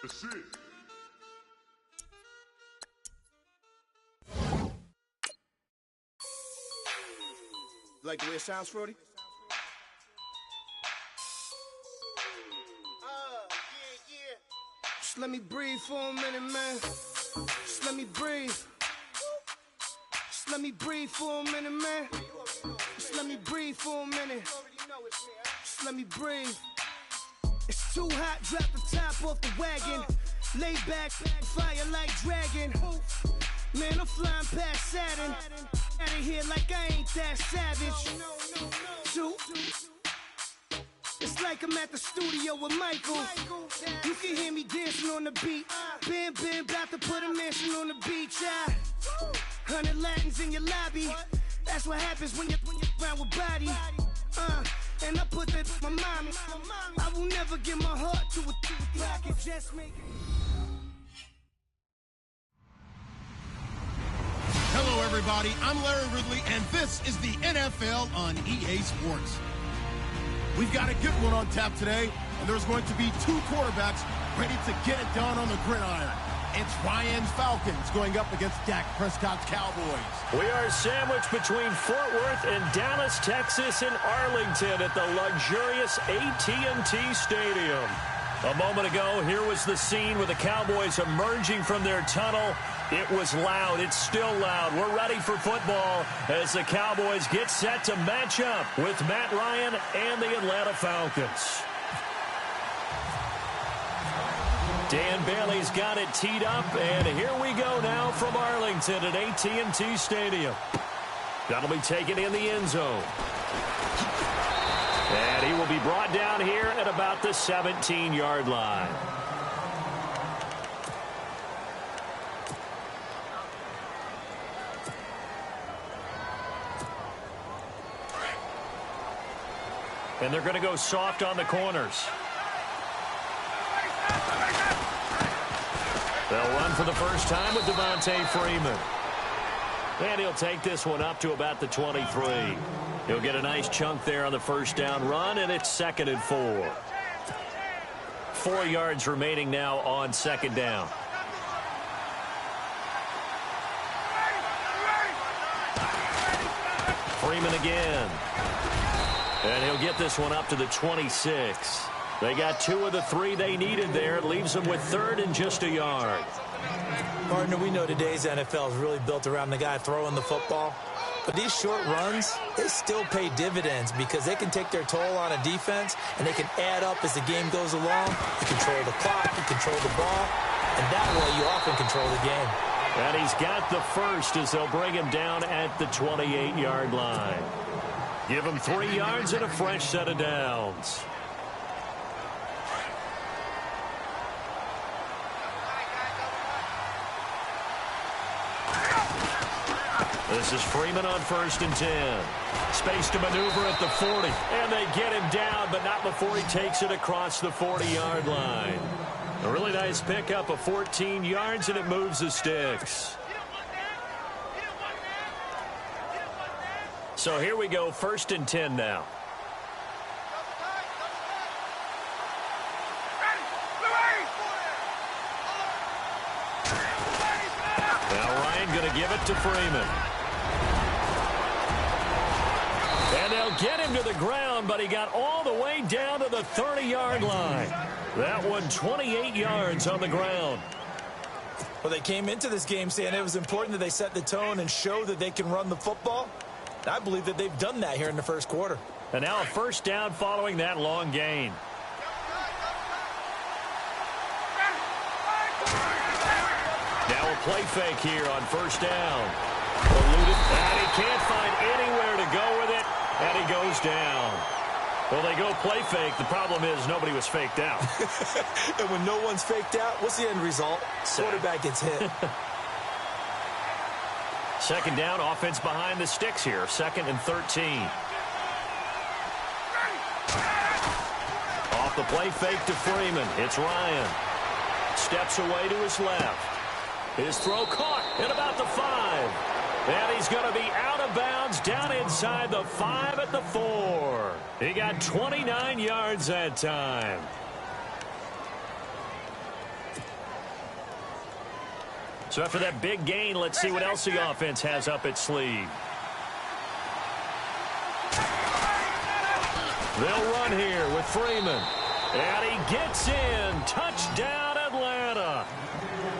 That's it. Like the way it sounds, Frody? Just let me breathe for a minute, man. Just let me breathe. Just let me breathe for a minute, man. Just let me breathe for a minute. Just let me breathe. It's too hot, drop the top off the wagon. Lay back, fire like dragon. Man, I'm flying past Saturn. Out of here like I ain't that savage. Two. It's like I'm at the studio with Michael. You can hear me dancing on the beat. Bam, bam, about to put a mansion on the beach. 100 Latins in your lobby. That's what happens when you're around with body. And I put that in my mommy. I will never give my heart to a I can just make it. Hello, everybody. I'm Larry Ridley, and this is the NFL on EA Sports. We've got a good one on tap today, and there's going to be two quarterbacks ready to get it done on the gridiron. It's Ryan's Falcons going up against Dak Prescott's Cowboys. We are sandwiched between Fort Worth and Dallas, Texas, and Arlington at the luxurious AT&T Stadium. A moment ago, here was the scene with the Cowboys emerging from their tunnel. It was loud. It's still loud. We're ready for football as the Cowboys get set to match up with Matt Ryan and the Atlanta Falcons. Dan Bailey's got it teed up, and here we go now from Arlington at AT&T Stadium. That'll be taken in the end zone. And he will be brought down here at about the 17-yard line. And they're going to go soft on the corners. They'll run for the first time with Devontae Freeman. And he'll take this one up to about the 23. He'll get a nice chunk there on the first down run, and it's 2nd and 4. 4 yards remaining now on 2nd down. Freeman again. And he'll get this one up to the 26. They got 2 of the 3 they needed there. It leaves them with 3rd and just a yard. Partner, we know today's NFL is really built around the guy throwing the football. But these short runs, they still pay dividends because they can take their toll on a defense, and they can add up as the game goes along. You control the clock, you control the ball, and that way you often control the game. And he's got the first as they'll bring him down at the 28-yard line. Give him 3 yards and a fresh set of downs. This is Freeman on 1st and 10. Space to maneuver at the 40. And they get him down, but not before he takes it across the 40-yard line. A really nice pickup of 14 yards, and it moves the sticks. So here we go, 1st and 10 now. Now Ryan going to give it to Freeman. And they'll get him to the ground, but he got all the way down to the 30-yard line. That one 28 yards on the ground. Well, they came into this game saying it was important that they set the tone and show that they can run the football. I believe that they've done that here in the first quarter. And now a first down following that long gain. Now a play fake here on first down. Eluded, and he can't find anywhere to go with it, and he goes down. Well, they go play fake. The problem is nobody was faked out. And when no one's faked out, what's the end result? Quarterback gets hit. 2nd down, offense behind the sticks here. 2nd and 13. Off the play fake to Freeman. It's Ryan. Steps away to his left. His throw caught at about the 5. And he's going to be out of bounds down inside the 5 at the 4. He got 29 yards that time. So after that big gain, let's see what else the offense has up its sleeve. They'll run here with Freeman. And he gets in. Touchdown, Atlanta.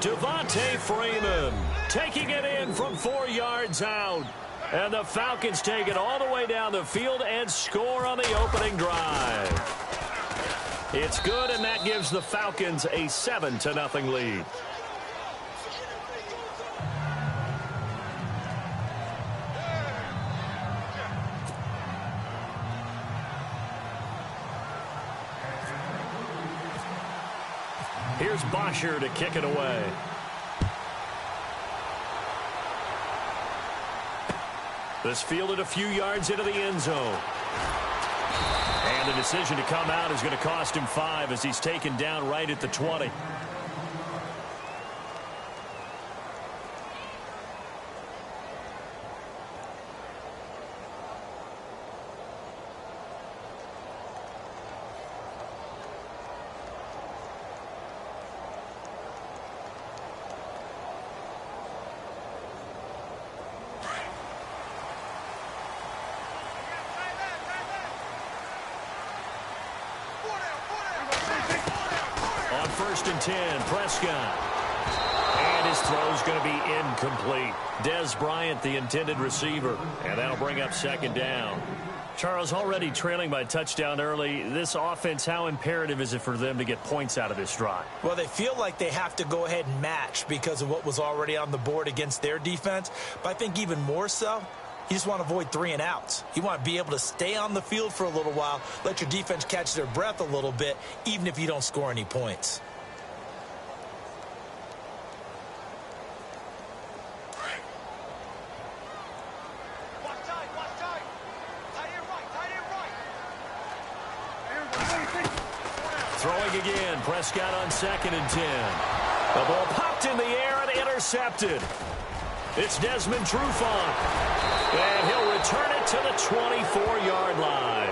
Devontae Freeman taking it in from 4 yards out. And the Falcons take it all the way down the field and score on the opening drive. It's good, and that gives the Falcons a 7-0 lead. Here's Bosher to kick it away. This fielded a few yards into the end zone. And the decision to come out is going to cost him 5 as he's taken down right at the 20. First and 10, Prescott. And his throw's going to be incomplete. Dez Bryant, the intended receiver. And that'll bring up second down. Charles, already trailing by a touchdown early. This offense, how imperative is it for them to get points out of this drive? Well, they feel like they have to go ahead and match because of what was already on the board against their defense. But I think even more so, you just want to avoid 3 and outs. You want to be able to stay on the field for a little while, let your defense catch their breath a little bit, even if you don't score any points. Throwing again, Prescott on 2nd and 10. The ball popped in the air and intercepted. It's Desmond Trufant. And he'll return it to the 24-yard line.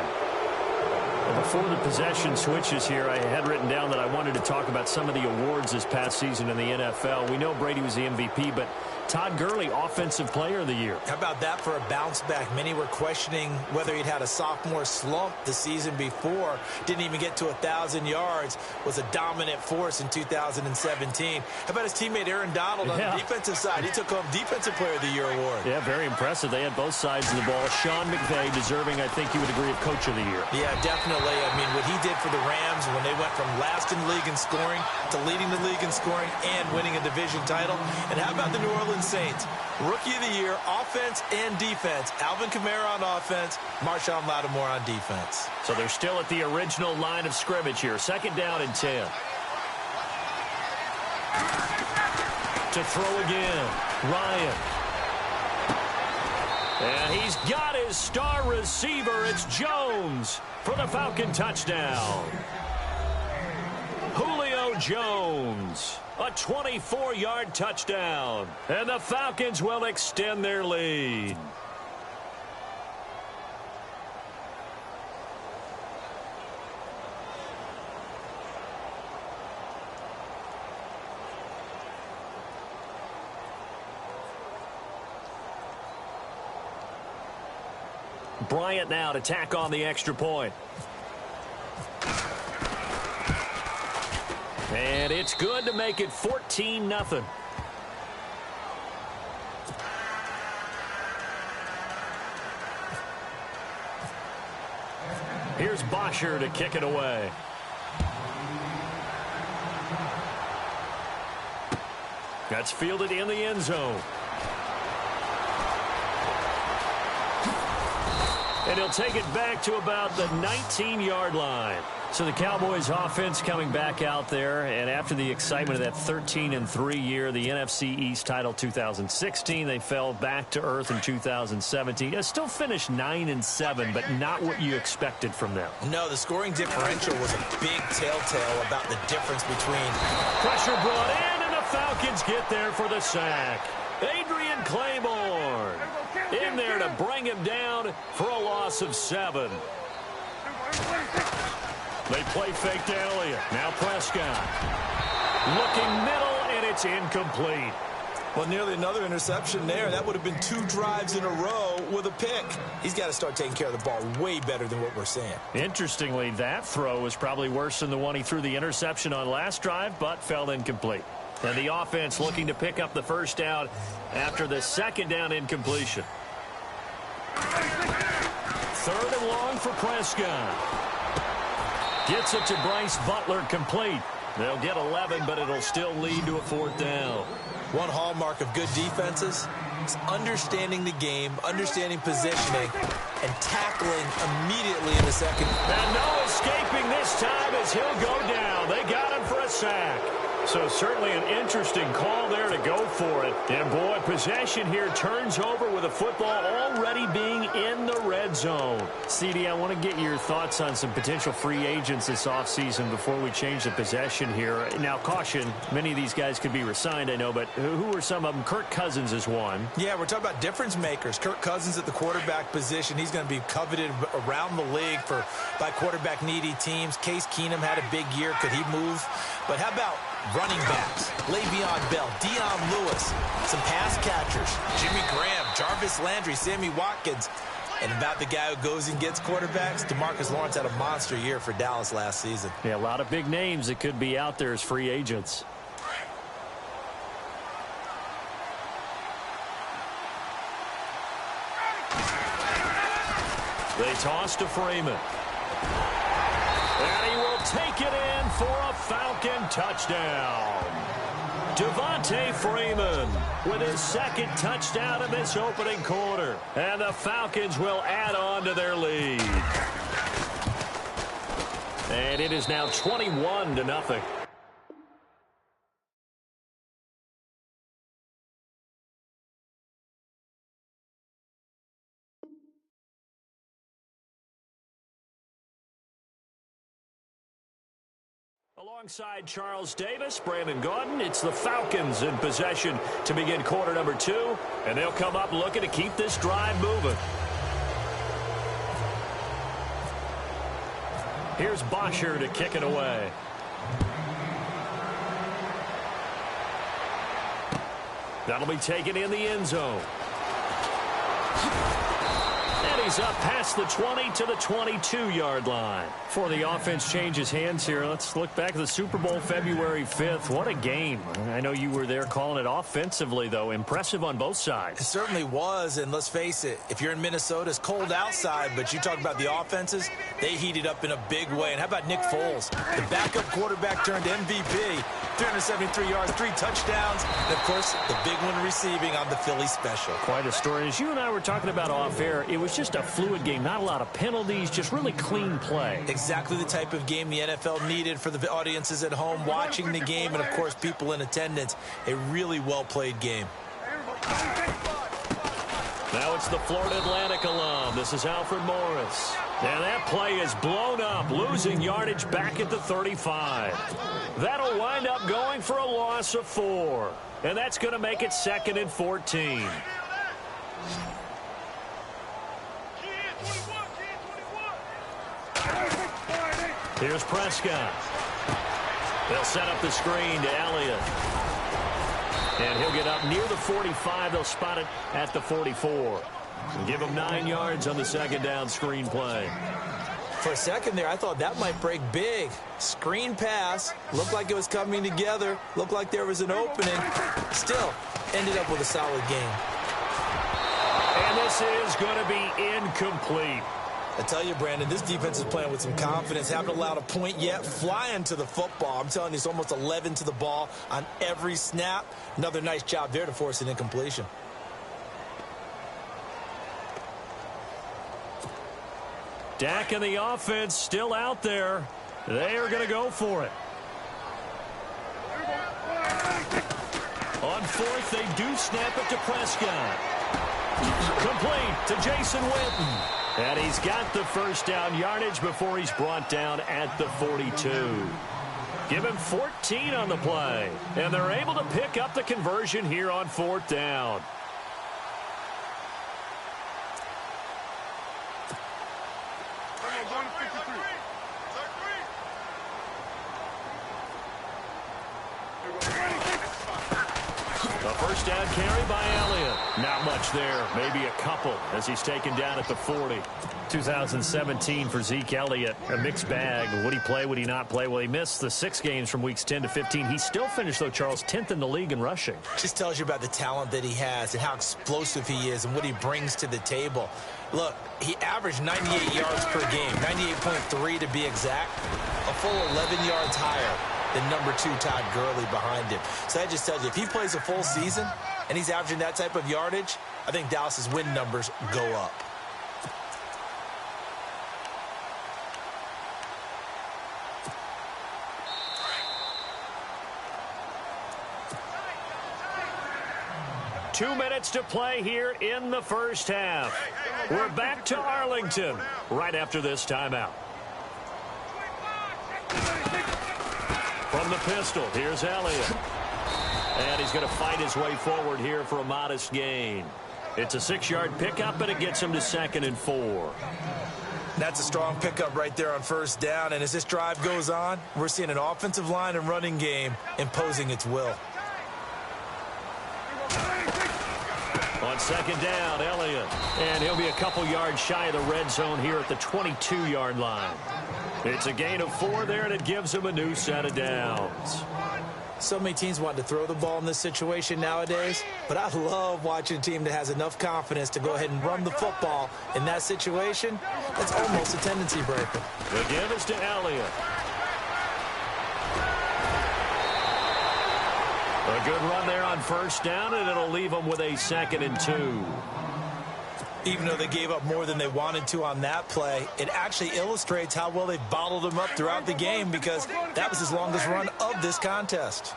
Well, before the possession switches here, I had written down that I wanted to talk about some of the awards this past season in the NFL. We know Brady was the MVP, but Todd Gurley, Offensive Player of the Year. How about that for a bounce back? Many were questioning whether he'd had a sophomore slump the season before. Didn't even get to 1,000 yards. Was a dominant force in 2017. How about his teammate Aaron Donald on the defensive side? He took home Defensive Player of the Year award. Yeah, very impressive. They had both sides of the ball. Sean McVay deserving, I think you would agree, of Coach of the Year. Yeah, definitely. I mean, what he did for the Rams when they went from last in the league in scoring to leading the league in scoring and winning a division title. And how about the New Orleans Saints? Rookie of the Year, offense and defense. Alvin Kamara on offense, Marshawn Lattimore on defense. So they're still at the original line of scrimmage here. 2nd down and 10. To throw again, Ryan. And he's got his star receiver. It's Jones for the Falcon touchdown. Julio Jones. A 24-yard touchdown. And the Falcons will extend their lead. Bryant now to tack on the extra point. And it's good to make it 14-0. Here's Bosher to kick it away. That's fielded in the end zone. And he'll take it back to about the 19-yard line. So the Cowboys offense coming back out there, and after the excitement of that 13-3 year, the NFC East title 2016, they fell back to earth in 2017. They still finished 9-7, but not what you expected from them. No, the scoring differential was a big telltale about the difference between. Pressure brought in, and the Falcons get there for the sack. Adrian Claiborne in there to bring him down for a loss of 7. They play fake to Elliott. Now Prescott. Looking middle, and it's incomplete. Well, nearly another interception there. That would have been 2 drives in a row with a pick. He's got to start taking care of the ball way better than what we're seeing. Interestingly, that throw was probably worse than the one he threw the interception on last drive, but fell incomplete. And the offense looking to pick up the first down after the second down incompletion. 3rd and long for Prescott. Gets it to Bryce Butler, complete. They'll get 11, but it'll still lead to a 4th down. One hallmark of good defenses is understanding the game, understanding positioning, and tackling immediately in the second. And no escaping this time as he'll go down. They got him for a sack. So certainly an interesting call there to go for it. And boy, possession here turns over with a football already being in the red zone. CD, I want to get your thoughts on some potential free agents this offseason before we change the possession here. Now, caution, many of these guys could be re-signed, I know, but who are some of them? Kirk Cousins is one. Yeah, we're talking about difference makers. Kirk Cousins at the quarterback position. He's going to be coveted around the league by quarterback-needy teams. Case Keenum had a big year. Could he move? But how about running backs? Le'Veon Bell, Dion Lewis, some pass catchers, Jimmy Graham, Jarvis Landry, Sammy Watkins. And about the guy who goes and gets quarterbacks, DeMarcus Lawrence had a monster year for Dallas last season. Yeah, a lot of big names that could be out there as free agents. They toss to Freeman. And he will take it in for a Falcon touchdown. Devontae Freeman with his 2nd touchdown in this opening quarter. And the Falcons will add on to their lead. And it is now 21-0. Alongside Charles Davis, Brandon Gaudin, it's the Falcons in possession to begin quarter number 2. And they'll come up looking to keep this drive moving. Here's Bosher to kick it away. That'll be taken in the end zone. And he's up past the 20 to the 22-yard line. Before the offense changes hands here, let's look back at the Super Bowl February 5th. What a game. I know you were there calling it offensively, though. Impressive on both sides. It certainly was, and let's face it, if you're in Minnesota, it's cold outside, but you talk about the offenses, they heated up in a big way. And how about Nick Foles? The backup quarterback turned MVP. 373 yards, 3 touchdowns, and, of course, the big one receiving on the Philly special. Quite a story. As you and I were talking about off air, it was just a fluid game. Not a lot of penalties, just really clean play. Exactly the type of game the NFL needed for the audiences at home watching the game and, of course, people in attendance. A really well-played game. Now it's the Florida Atlantic alum. This is Alfred Morris. And that play is blown up, losing yardage back at the 35. That'll wind up going for a loss of 4. And that's going to make it 2nd and 14. Here's Prescott. They'll set up the screen to Elliott. And he'll get up near the 45. They'll spot it at the 44. Give him 9 yards on the 2nd down screen play. For a second there, I thought that might break big. Screen pass. Looked like it was coming together. Looked like there was an opening. Still, ended up with a solid game. And this is going to be incomplete. I tell you, Brandon, this defense is playing with some confidence. Haven't allowed a point yet. Flying to the football. I'm telling you, it's almost 11 to the ball on every snap. Another nice job there to force an incompletion. Dak and the offense still out there. They are going to go for it. On 4th, they do snap it to Prescott. Complete to Jason Witten. And he's got the first down yardage before he's brought down at the 42. Give him 14 on the play. And they're able to pick up the conversion here on 4th down. A first down carry by Elliott. Not much there. Maybe a couple as he's taken down at the 40. 2017 for Zeke Elliott. A mixed bag. Would he play? Would he not play? Well, he missed the 6 games from weeks 10 to 15. He still finished, though, Charles, 10th in the league in rushing. Just tells you about the talent that he has and how explosive he is and what he brings to the table. Look, he averaged 98 yards per game, 98.3 to be exact, a full 11 yards higher than number 2 Todd Gurley behind him. So that just tells you, if he plays a full season and he's averaging that type of yardage, I think Dallas's win numbers go up. Two minutes to play here in the first half. We're back to Arlington right after this timeout. From the pistol, here's Elliott. And he's going to fight his way forward here for a modest gain. It's a 6-yard pickup, and it gets him to 2nd and 4. That's a strong pickup right there on first down. And as this drive goes on, we're seeing an offensive line and running game imposing its will. On second down, Elliott. And he'll be a couple yards shy of the red zone here at the 22-yard line. It's a gain of 4 there, and it gives him a new set of downs. So many teams want to throw the ball in this situation nowadays, but I love watching a team that has enough confidence to go ahead and run the football in that situation. That's almost a tendency breaker. The give is to Elliott. A good run there on first down, and it'll leave them with a 2nd and 2. Even though they gave up more than they wanted to on that play, it actually illustrates how well they bottled him up throughout the game, because that was his longest run of this contest.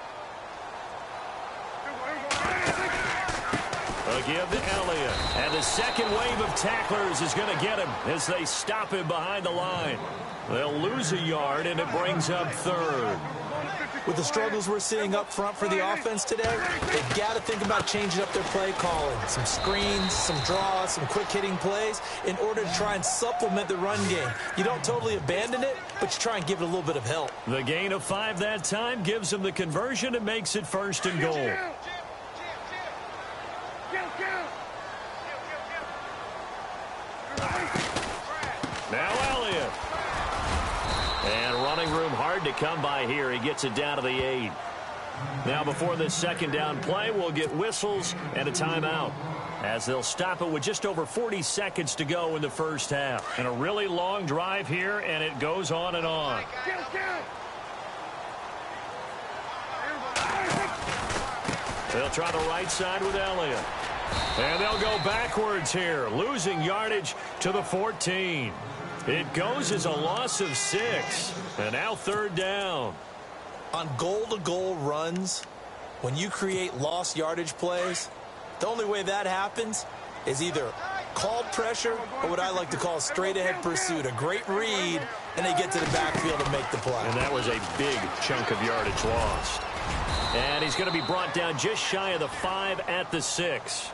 A give to Elliott. And the second wave of tacklers is going to get him as they stop him behind the line. They'll lose a yard, and it brings up 3rd. With the struggles we're seeing up front for the offense today, they've got to think about changing up their play calling. Some screens, some draws, some quick-hitting plays in order to try and supplement the run game. You don't totally abandon it, but you try and give it a little bit of help. The gain of 5 that time gives them the conversion and makes it 1st and goal. Now Elliott. And running room hard to come by here. He gets it down to the 8. Now before this second down play, we'll get whistles and a timeout, as they'll stop it with just over 40 seconds to go in the first half. And a really long drive here, and it goes on and on. They'll try the right side with Elliott. And they'll go backwards here, losing yardage to the 14. It goes as a loss of 6. And now 3rd down. On goal-to-goal runs, when you create lost yardage plays, the only way that happens is either called pressure or what I like to call straight-ahead pursuit. A great read, and they get to the backfield and make the play. And that was a big chunk of yardage lost. And he's going to be brought down just shy of the 5 at the 6.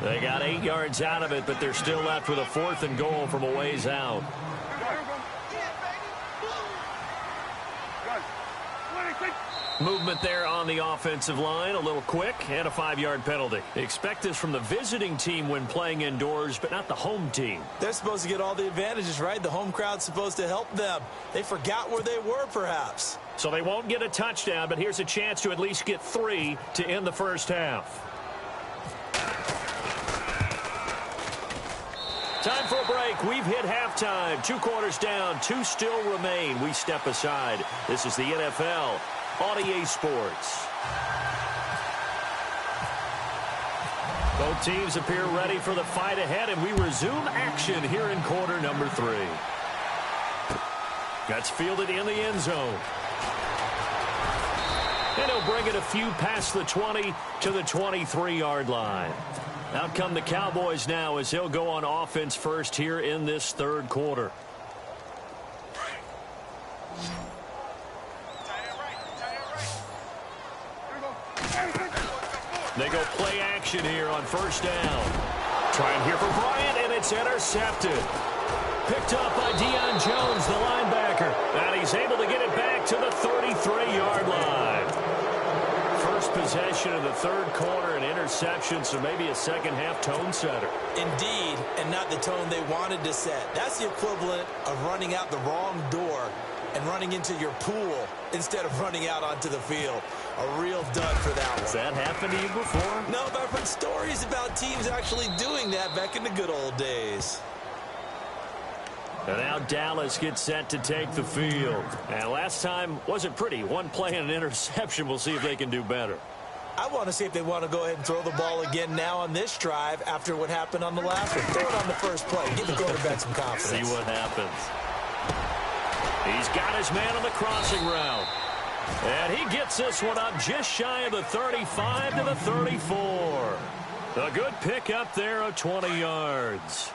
They got 8 yards out of it, but they're still left with a 4th and goal from a ways out. Movement there on the offensive line, a little quick, and a 5-yard penalty. They expect this from the visiting team when playing indoors, but not the home team. They're supposed to get all the advantages, right? The home crowd's supposed to help them. They forgot where they were, perhaps. So they won't get a touchdown, but here's a chance to at least get 3 to end the first half. Time for a break. We've hit halftime. 2 quarters down. 2 still remain. We step aside. This is the NFL on EA Sports. Both teams appear ready for the fight ahead, and we resume action here in quarter number 3. That's fielded in the end zone. And he'll bring it a few past the 20 to the 23-yard line. Out come the Cowboys now as he'll go on offense first here in this 3rd quarter. They go play action here on first down. Trying here for Bryant, and it's intercepted. Picked up by Deion Jones, the linebacker. And he's able to get it back to the 33-yard line. First first possession of the third quarter, an interception, so maybe a second-half tone setter. Indeed, and not the tone they wanted to set. That's the equivalent of running out the wrong door and running into your pool instead of running out onto the field. A real dud for that one. Has that happened to you before? No, but I've heard stories about teams actually doing that back in the good old days. And now Dallas gets set to take the field. And last time wasn't pretty. One play and an interception. We'll see if they can do better. I want to see if they want to go ahead and throw the ball again now on this drive after what happened on the last one. Throw it on the first play. Give the quarterback some confidence. See what happens. He's got his man on the crossing route. And he gets this one up just shy of the 35 to the 34. A good pick up there of 20 yards.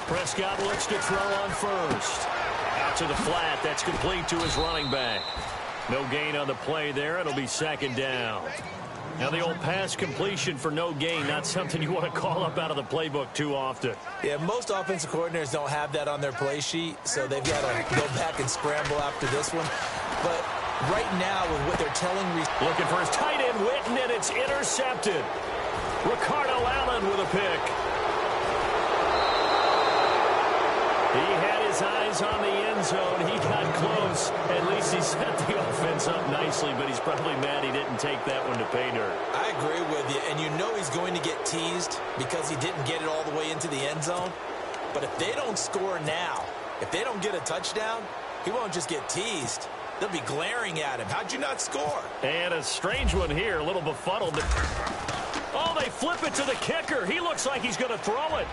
Prescott looks to throw on first. Out to the flat. That's complete to his running back. No gain on the play there. It'll be second down. Now the old pass completion for no gain, not something you want to call up out of the playbook too often. Yeah, most offensive coordinators don't have that on their play sheet, so they've got to go back and scramble after this one. But right now, with what they're telling... Looking for his tight end, Witten, and it's intercepted. Ricardo Allen with a pick. He had his eyes on the end zone. He got close. At least he set the offense up nicely, but he's probably mad he didn't take that one to pay dirt. I agree with you, and you know he's going to get teased because he didn't get it all the way into the end zone. But if they don't score now, if they don't get a touchdown, he won't just get teased. They'll be glaring at him. How'd you not score? And a strange one here, a little befuddled. Oh, they flip it to the kicker. He looks like he's going to throw it.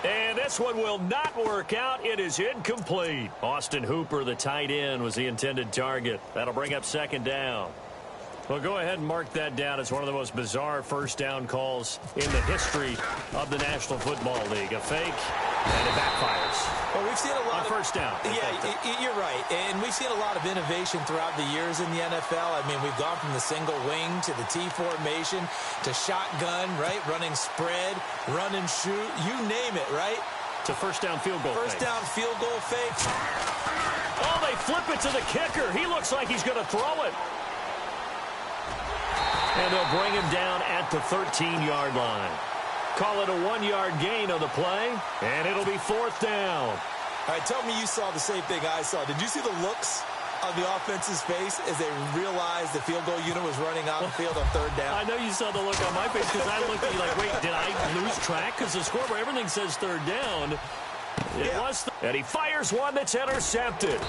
And this one will not work out. It is incomplete. Austin Hooper, the tight end, was the intended target. That'll bring up second down. Well, go ahead and mark that down as one of the most bizarre first down calls in the history of the National Football League. A fake, and it backfires. Well, we've seen a lot on first down. Yeah, you're right. And we've seen a lot of innovation throughout the years in the NFL. I mean, we've gone from the single wing to the T formation to shotgun, right? Running spread, run and shoot, you name it, right? To first down field goal fake. First down field goal fake. Oh, they flip it to the kicker. He looks like he's going to throw it. And they'll bring him down at the 13-yard line. Call it a 1-yard gain on the play, and it'll be fourth down. All right, tell me you saw the same thing I saw. Did you see the looks on the offense's face as they realized the field goal unit was running on the field on third down? I know you saw the look on my face because I looked at you like, wait, did I lose track? Because the scoreboard, everything says third down. It was. And he fires one that's intercepted.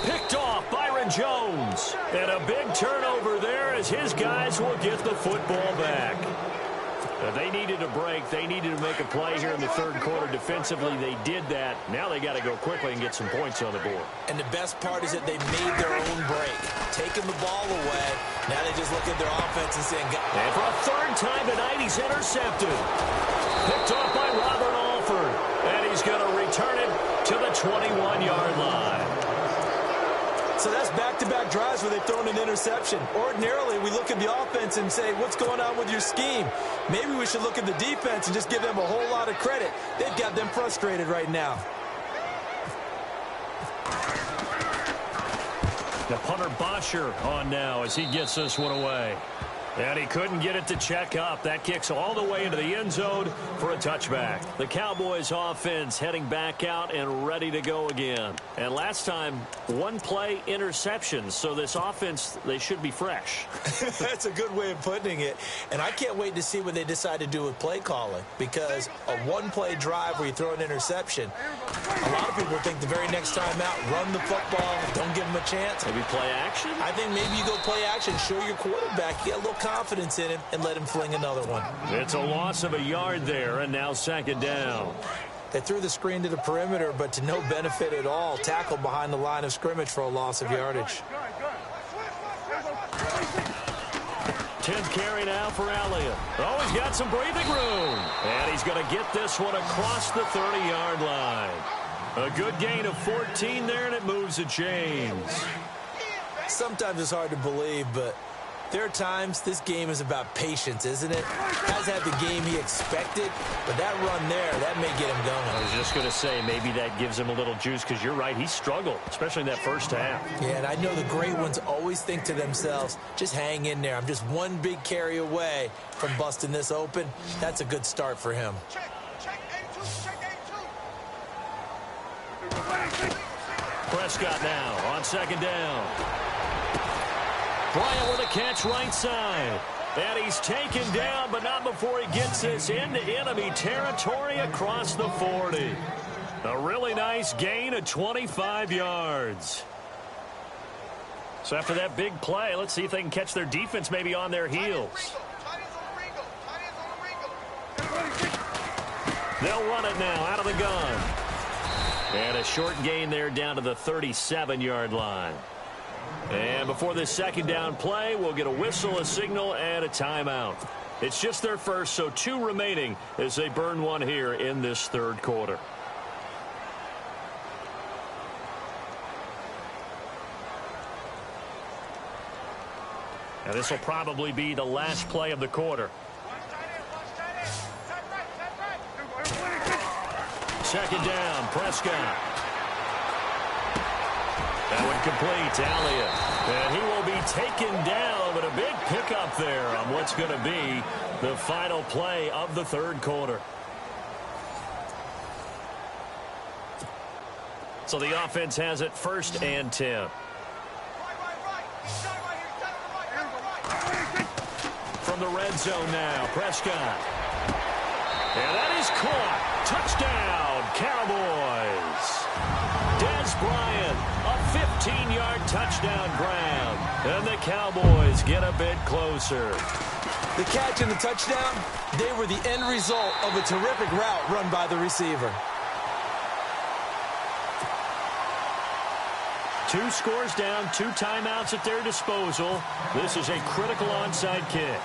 Picked off Byron Jones. And a big turnover there as his guys will get the football back. They needed a break. They needed to make a play here in the third quarter. Defensively, they did that. Now they got to go quickly and get some points on the board. And the best part is that they made their own break. Taking the ball away. Now they just look at their offense and saying, and for a third time tonight, he's intercepted. Picked off by Robert Alford. And he's going to return it to the 21-yard line. So that's back-to-back drives where they've thrown an interception. Ordinarily, we look at the offense and say, what's going on with your scheme? Maybe we should look at the defense and just give them a whole lot of credit. They've got them frustrated right now. The punter Bosher on now as he gets this one away. And he couldn't get it to check up. That kicks all the way into the end zone for a touchback. The Cowboys offense heading back out and ready to go again. And last time, one play interceptions. So this offense, they should be fresh. That's a good way of putting it. And I can't wait to see what they decide to do with play calling. Because a one-play drive where you throw an interception, a lot of people think the very next time out, run the football, don't give them a chance. Maybe play action? I think maybe you go play action, show your quarterback, get a little confidence in him, and let him fling another one. It's a loss of a yard there, and now second down. They threw the screen to the perimeter, but to no benefit at all. Tackled behind the line of scrimmage for a loss of yardage. 10th carry now for Elliott. Oh, he's got some breathing room. And he's going to get this one across the 30-yard line. A good gain of 14 there, and it moves the chains. Sometimes it's hard to believe, but There are times this game is about patience, isn't it? Has had the game he expected, but that run there, that may get him going. I was just going to say, maybe that gives him a little juice, because you're right, he struggled, especially in that first half. Yeah, and I know the great ones always think to themselves, just hang in there. I'm just one big carry away from busting this open. That's a good start for him. Check A2, check A2. Prescott now on second down. Bryant with a catch right side. And he's taken down, but not before he gets this into enemy territory across the 40. A really nice gain of 25 yards. So after that big play, let's see if they can catch their defense maybe on their heels. They'll run it now out of the gun. And a short gain there down to the 37-yard line. And before this second down play, we'll get a whistle, a signal, and a timeout. It's just their first, so 2 remaining as they burn one here in this third quarter. And this will probably be the last play of the quarter. Second down, Prescott. That one complete to Elliott. And he will be taken down, but a big pickup there on what's going to be the final play of the third quarter. So the offense has it 1st and 10. From the red zone now, Prescott. And that is caught. Touchdown, Cowboys. Des Bryant, a 15-yard touchdown grab. And the Cowboys get a bit closer. The catch and the touchdown, they were the end result of a terrific route run by the receiver. 2 scores down, 2 timeouts at their disposal. This is a critical onside kick.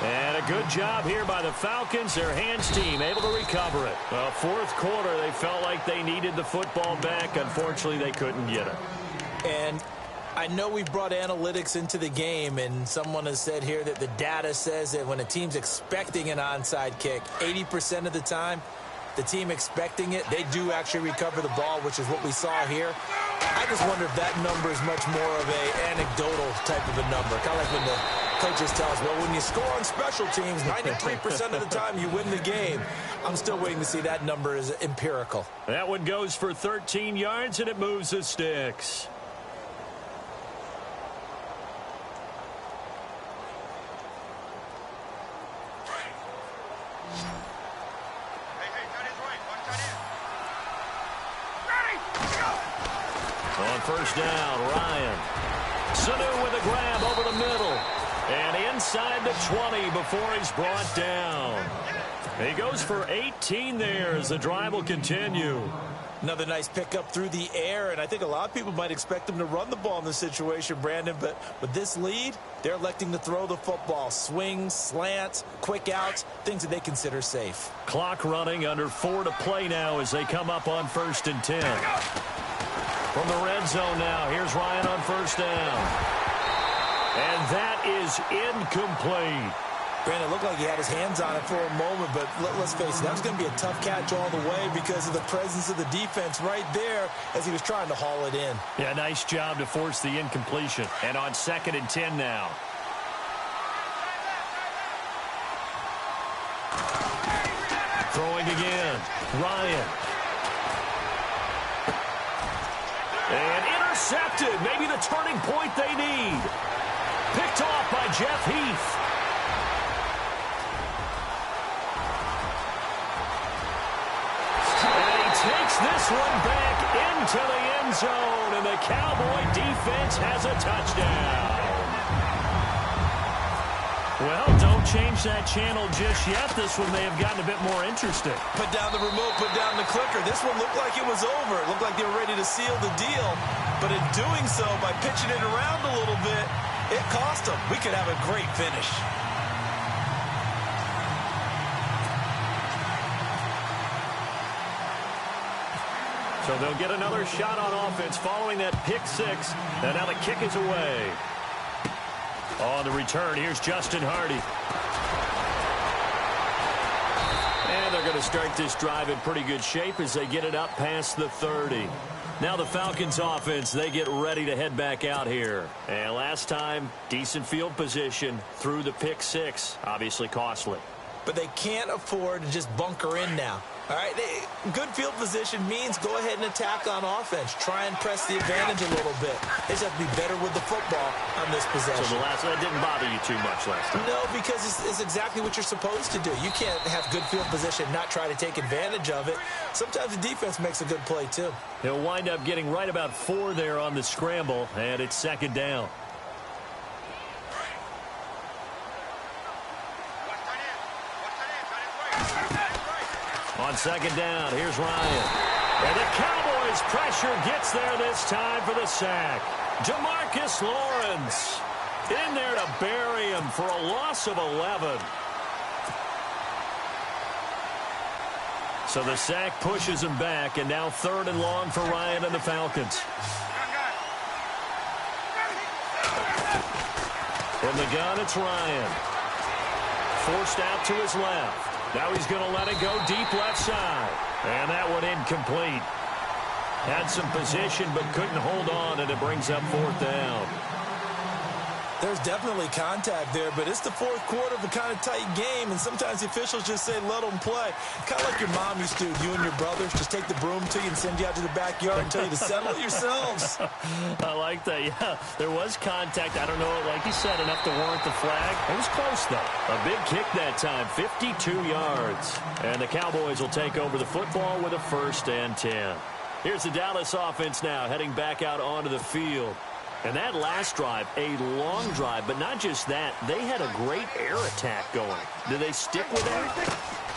And a good job here by the Falcons, their hands team, able to recover it. Well, fourth quarter, they felt like they needed the football back. Unfortunately, they couldn't get it. And I know we've brought analytics into the game, and someone has said here that the data says that when a team's expecting an onside kick, 80% of the time, the team expecting it, they do actually recover the ball, which is what we saw here. I just wonder if that number is much more of a anecdotal type of a number. Kind of like when the coaches tell us, well, when you score on special teams, 93% of the time you win the game. I'm still waiting to see that number is empirical. That one goes for 13 yards, and it moves the sticks. On first down, Ryan. Sanu with a grab over the middle. And inside the 20 before he's brought down. He goes for 18 there as the drive will continue. Another nice pickup through the air, and I think a lot of people might expect him to run the ball in this situation, Brandon, but with this lead, they're electing to throw the football. Swings, slants, quick outs, things that they consider safe. Clock running, under 4 to play now as they come up on 1st and 10. From the red zone now, here's Ryan on first down. And that is incomplete. Brandon, it looked like he had his hands on it for a moment, but let's face it, that was going to be a tough catch all the way because of the presence of the defense right there as he was trying to haul it in. Yeah, nice job to force the incompletion. And on 2nd and 10 now. Throwing again. Ryan. And intercepted. Maybe the turning point they need. Picked off by Jeff Heath. And he takes this one back into the end zone. And the Cowboy defense has a touchdown. Well, don't change that channel just yet. This one may have gotten a bit more interesting. Put down the remote, put down the clicker. This one looked like it was over. It looked like they were ready to seal the deal. But in doing so, by pitching it around a little bit, it cost them. We could have a great finish. So they'll get another shot on offense following that pick six. And now the kick is away. On the return, here's Justin Hardy. And they're going to start this drive in pretty good shape as they get it up past the 30. Now the Falcons offense, they get ready to head back out here. And last time, decent field position through the pick six. Obviously costly. But they can't afford to just bunker in now. All right, good field position means go ahead and attack on offense. Try and press the advantage a little bit. They just have to be better with the football on this possession. So that didn't bother you too much last time? No, because it's exactly what you're supposed to do. You can't have good field position and not try to take advantage of it. Sometimes the defense makes a good play, too. He'll wind up getting right about 4 there on the scramble, and it's second down. On second down, here's Ryan. And the Cowboys' pressure gets there this time for the sack. Demarcus Lawrence in there to bury him for a loss of 11. So the sack pushes him back, and now 3rd and long for Ryan and the Falcons. From the gun, it's Ryan. Forced out to his left. Now he's going to let it go deep left side. And that one incomplete. Had some position but couldn't hold on, and it brings up 4th down. There's definitely contact there, but it's the 4th quarter of a kind of tight game, and sometimes the officials just say let them play. Kind of like your mom used to do, you and your brothers just take the broom to you and send you out to the backyard and tell you to settle it yourselves. I like that. Yeah, there was contact. I don't know, like you said, enough to warrant the flag. It was close, though. A big kick that time, 52 yards. And the Cowboys will take over the football with a 1st and 10. Here's the Dallas offense now heading back out onto the field. And that last drive, a long drive, but not just that. They had a great air attack going. Do they stick with that?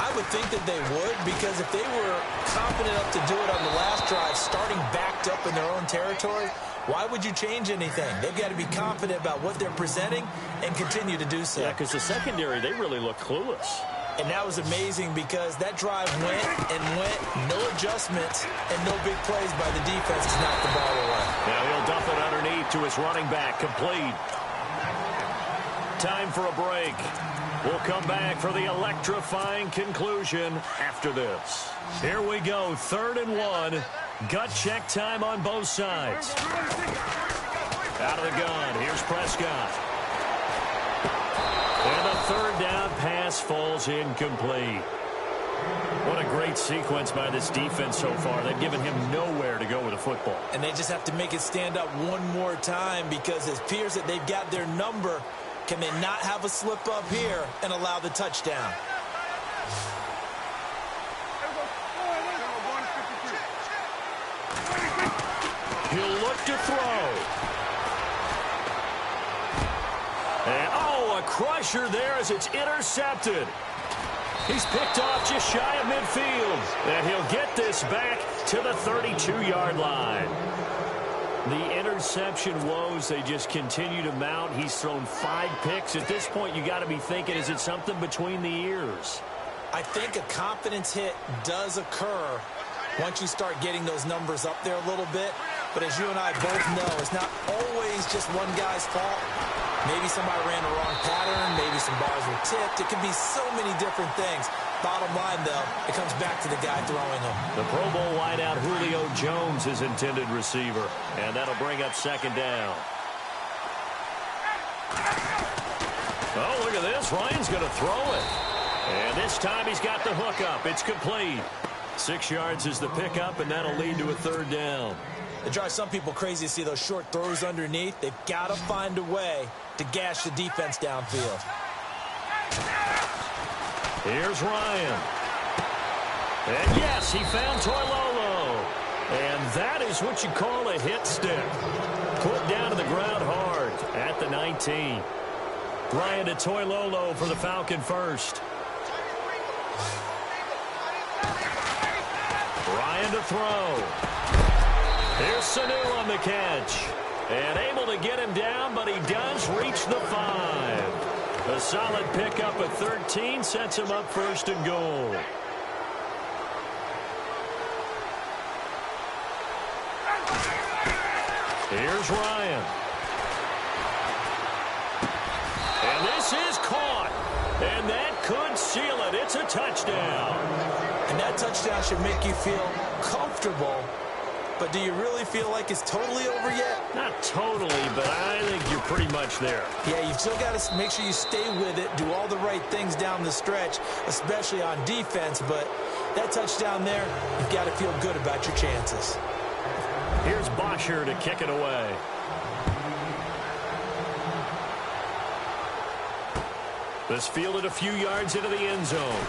I would think that they would, because if they were confident enough to do it on the last drive, starting backed up in their own territory, why would you change anything? They've got to be confident about what they're presenting and continue to do so. Yeah, because the secondary, they really look clueless. And that was amazing because that drive went and went, no adjustments, and no big plays by the defense to knock the ball away. Now he'll dump it underneath to his running back, complete. Time for a break. We'll come back for the electrifying conclusion after this. Here we go, 3rd and 1. Gut check time on both sides. Out of the gun, here's Prescott. And the 3rd down pass falls incomplete. What a great sequence by this defense so far. They've given him nowhere to go with the football. And they just have to make it stand up one more time, because it appears that they've got their number. Can they not have a slip up here and allow the touchdown? He'll look to throw. And, a crusher there as it's intercepted. He's picked off just shy of midfield. And he'll get this back to the 32-yard line. The interception woes, they just continue to mount. He's thrown 5 picks. At this point, you got to be thinking, is it something between the ears? I think a confidence hit does occur once you start getting those numbers up there a little bit. But as you and I both know, it's not always just one guy's fault. Maybe somebody ran the wrong pattern. Maybe some balls were tipped. It can be so many different things. Bottom line, though, it comes back to the guy throwing them. The Pro Bowl wideout Julio Jones is intended receiver. And that'll bring up 2nd down. Oh, look at this. Ryan's going to throw it. And this time he's got the hook up. It's complete. 6 yards is the pickup, and that'll lead to a 3rd down. It drives some people crazy to see those short throws underneath. They've got to find a way to gash the defense downfield. Here's Ryan. And yes, he found Toilolo. And that is what you call a hit stick. Put down to the ground hard at the 19. Ryan to Toilolo for the Falcon first. Ryan to throw. Here's Sanu on the catch. And able to get him down, but he does reach the 5. A solid pickup at 13 sets him up 1st and goal. Here's Ryan. This is caught. And that could seal it. It's a touchdown. And that touchdown should make you feel comfortable. But do you really feel like it's totally over yet? Not totally, but I think you're pretty much there. Yeah, you've still got to make sure you stay with it, do all the right things down the stretch, especially on defense. But that touchdown there, you've got to feel good about your chances. Here's Bosher to kick it away. This fielded a few yards into the end zone.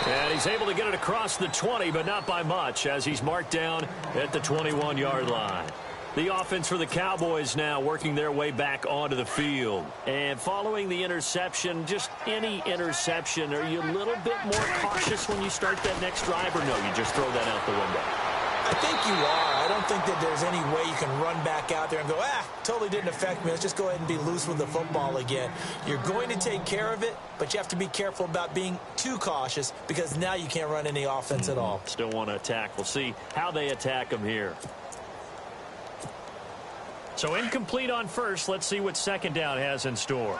And he's able to get it across the 20, but not by much, as he's marked down at the 21-yard line. The offense for the Cowboys now working their way back onto the field. And following the interception, just any interception, are you a little bit more cautious when you start that next drive, or no, you just throw that out the window? I think you are. I don't think that there's any way you can run back out there and go, totally didn't affect me. Let's just go ahead and be loose with the football again. You're going to take care of it, but you have to be careful about being too cautious because now you can't run any offense at all. Still want to attack. We'll see how they attack them here. So incomplete on first. Let's see what second down has in store.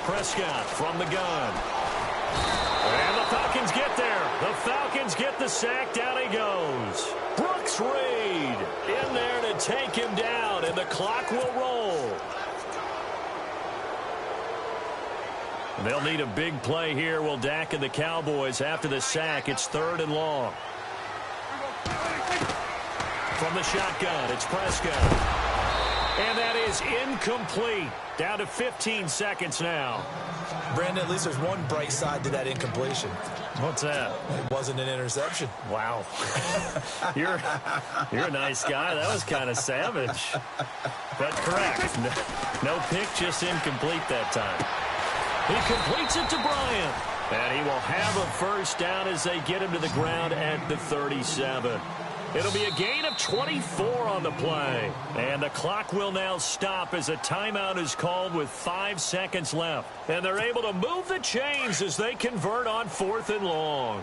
Prescott from the gun. And the Falcons get there. The Falcons get the sack. Down he goes. Brooks Reed in there to take him down, and the clock will roll. They'll need a big play here. Will Dak and the Cowboys after the sack. It's 3rd and long. From the shotgun, it's Prescott. And that is incomplete. Down to 15 seconds now. Brandon, at least there's one bright side to that incompletion. What's that? It wasn't an interception. Wow. You're a nice guy. That was kind of savage. But correct. No pick, just incomplete that time. He completes it to Bryant. And he will have a first down as they get him to the ground at the 37. It'll be a gain of 24 on the play. And the clock will now stop as a timeout is called with 5 seconds left. And they're able to move the chains as they convert on 4th and long.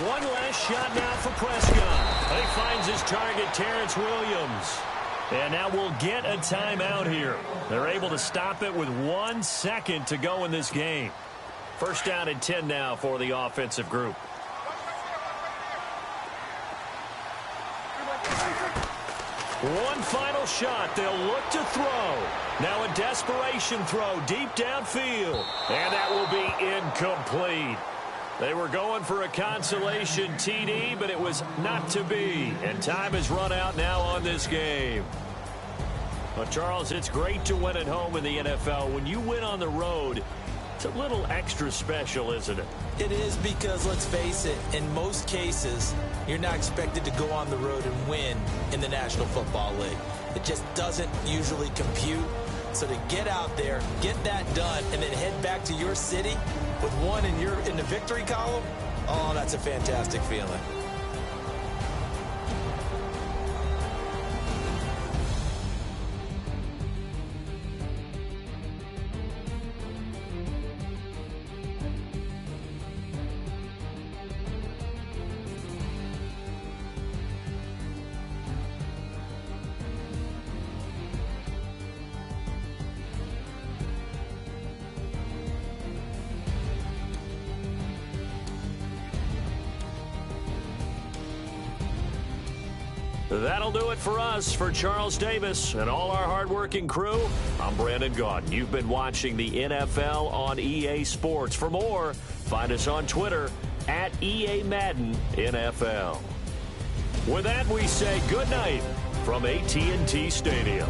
One last shot now for Prescott. He finds his target, Terrence Williams. And now we'll get a timeout here. They're able to stop it with 1 second to go in this game. First down and 10 now for the offensive group. One final shot. They'll look to throw. Now a desperation throw deep downfield. And that will be incomplete. They were going for a consolation TD, but it was not to be. And time has run out now on this game. Well, Charles, it's great to win at home in the NFL. When you win on the road, it's a little extra special, isn't it? It is because, let's face it, in most cases, you're not expected to go on the road and win in the National Football League. It just doesn't usually compute. So to get out there, get that done, and then head back to your city with one in the victory column, oh, that's a fantastic feeling. That'll do it for us. For Charles Davis and all our hardworking crew, I'm Brandon Gaudin. You've been watching the NFL on EA Sports. For more, find us on Twitter at EA Madden NFL. With that, we say good night from AT&T Stadium.